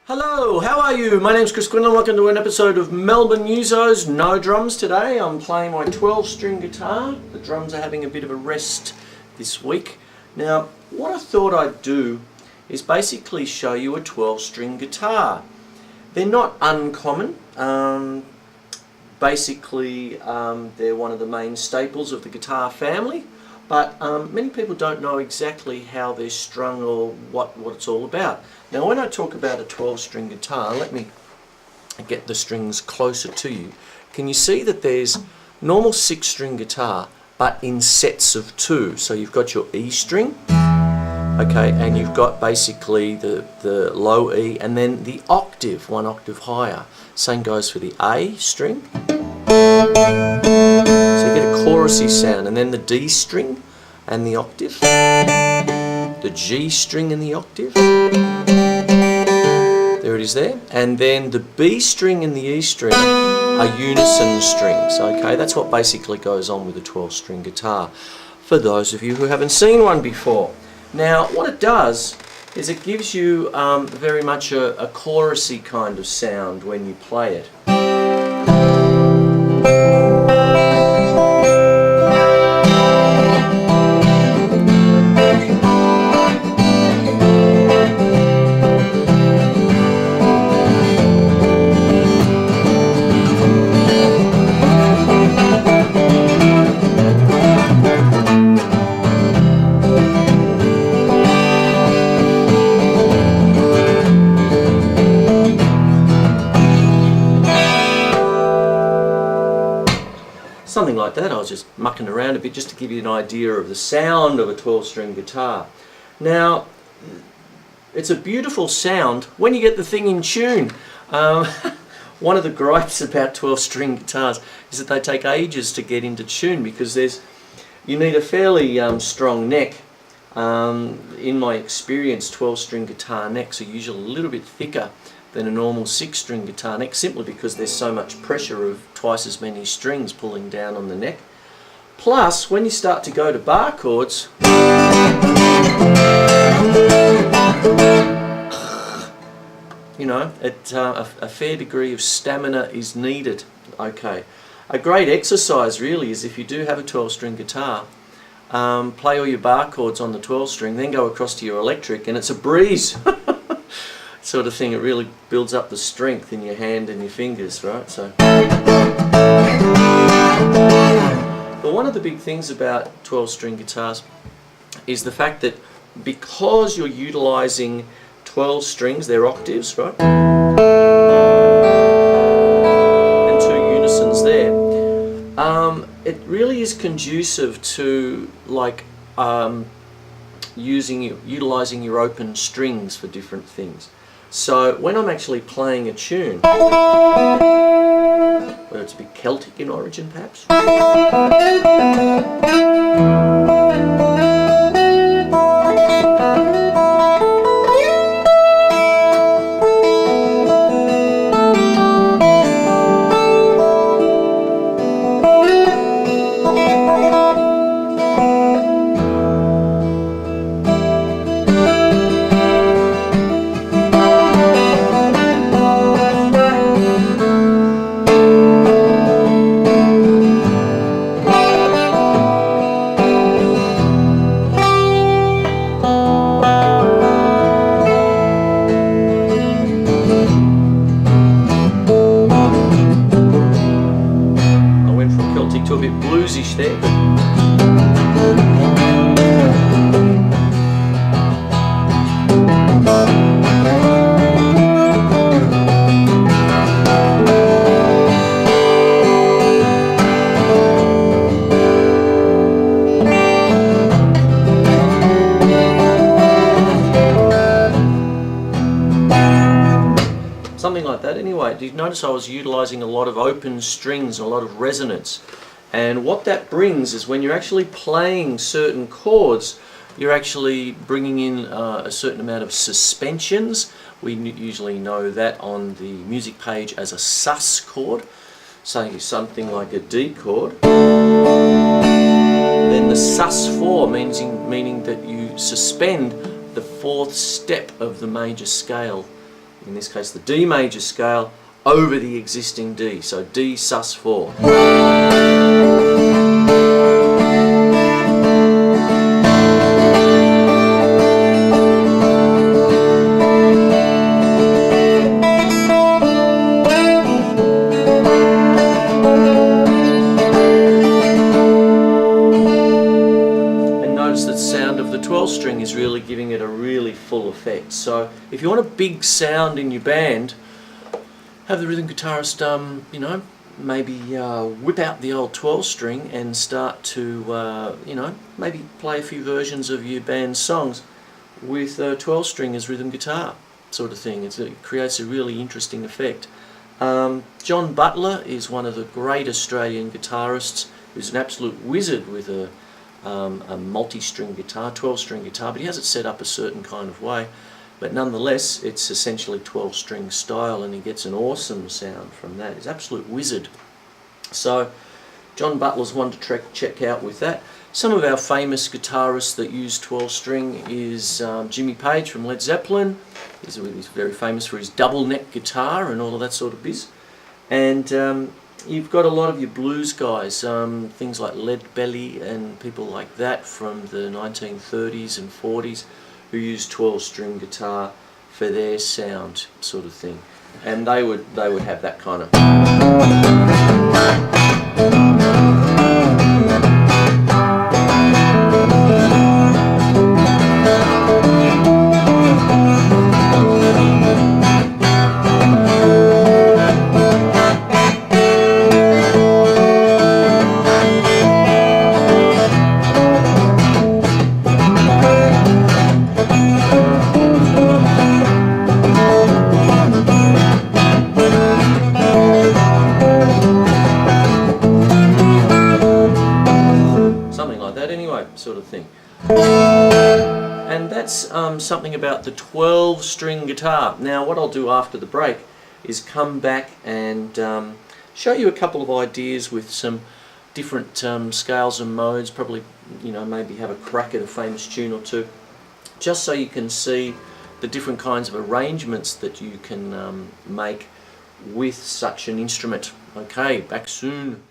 Hello, how are you? My name's Quinlan. Welcome to an episode of Melbourne Musos. No drums today. I'm playing my 12-string guitar. The drums are having a bit of a rest this week. Now, what I thought I'd do is basically show you a 12-string guitar. They're not uncommon. Basically, they're one of the main staples of the guitar family. But many people don't know exactly how they're strung or what it's all about. Now when I talk about a 12-string guitar, let me get the strings closer to you. Can you see that there's normal 6-string guitar but in sets of 2? So you've got your E string, okay, and you've got basically the low E and then the octave, 1 octave higher. Same goes for the A string. So you get a chorusy sound, and then the D string and the octave, the G string and the octave, there it is there, and then the B string and the E string are unison strings. Okay, that's what basically goes on with a 12-string guitar, for those of you who haven't seen one before. Now what it does is it gives you very much a chorusy kind of sound when you play it. Something like that. I was just mucking around a bit just to give you an idea of the sound of a 12-string guitar. Now, it's a beautiful sound when you get the thing in tune. One of the gripes about 12-string guitars is that they take ages to get into tune because you need a fairly strong neck. In my experience, 12-string guitar necks are usually a little bit thicker than a normal 6-string guitar neck, simply because there's so much pressure of twice as many strings pulling down on the neck. Plus, when you start to go to bar chords, you know, a fair degree of stamina is needed. Okay, a great exercise really is if you do have a 12-string guitar, play all your bar chords on the 12-string, then go across to your electric, and it's a breeze. Sort of thing. It really builds up the strength in your hand and your fingers, right? So, but one of the big things about 12-string guitars is the fact that because you're utilizing 12 strings, they're octaves, right? And 2 unisons there. It really is conducive to like utilizing your open strings for different things. So when I'm actually playing a tune, whether it's a bit Celtic in origin perhaps, to a bit bluesish there. Something like that anyway. Did you notice I was utilizing a lot of open strings and a lot of resonance? And what that brings is when you're actually playing certain chords, you're actually bringing in a certain amount of suspensions. We usually know that on the music page as a sus chord, saying something like a D chord. Then the sus4 meaning that you suspend the 4th step of the major scale in this case the D major scale, over the existing D. So D sus4. The 12 string is really giving it a really full effect. So if you want a big sound in your band, have the rhythm guitarist you know, maybe whip out the old 12 string and start to you know, maybe play a few versions of your band's songs with a 12 string as rhythm guitar sort of thing. It creates a really interesting effect. John Butler is one of the great Australian guitarists who's an absolute wizard with a multi-string guitar, 12-string guitar, but he has it set up a certain kind of way. But nonetheless, it's essentially 12-string style, and he gets an awesome sound from that. He's an absolute wizard. So John Butler's one to check out with that. Some of our famous guitarists that use 12-string is Jimmy Page from Led Zeppelin. He's very famous for his double neck guitar and all of that sort of biz. And you've got a lot of your blues guys, things like Lead Belly and people like that from the 1930s and 40s who used 12-string guitar for their sound sort of thing. And they would have that kind of... sort of thing. And that's something about the 12-string guitar. Now what I'll do after the break is come back and show you a couple of ideas with some different scales and modes, probably, you know, maybe have a crack at a famous tune or two, just so you can see the different kinds of arrangements that you can make with such an instrument. Okay, back soon.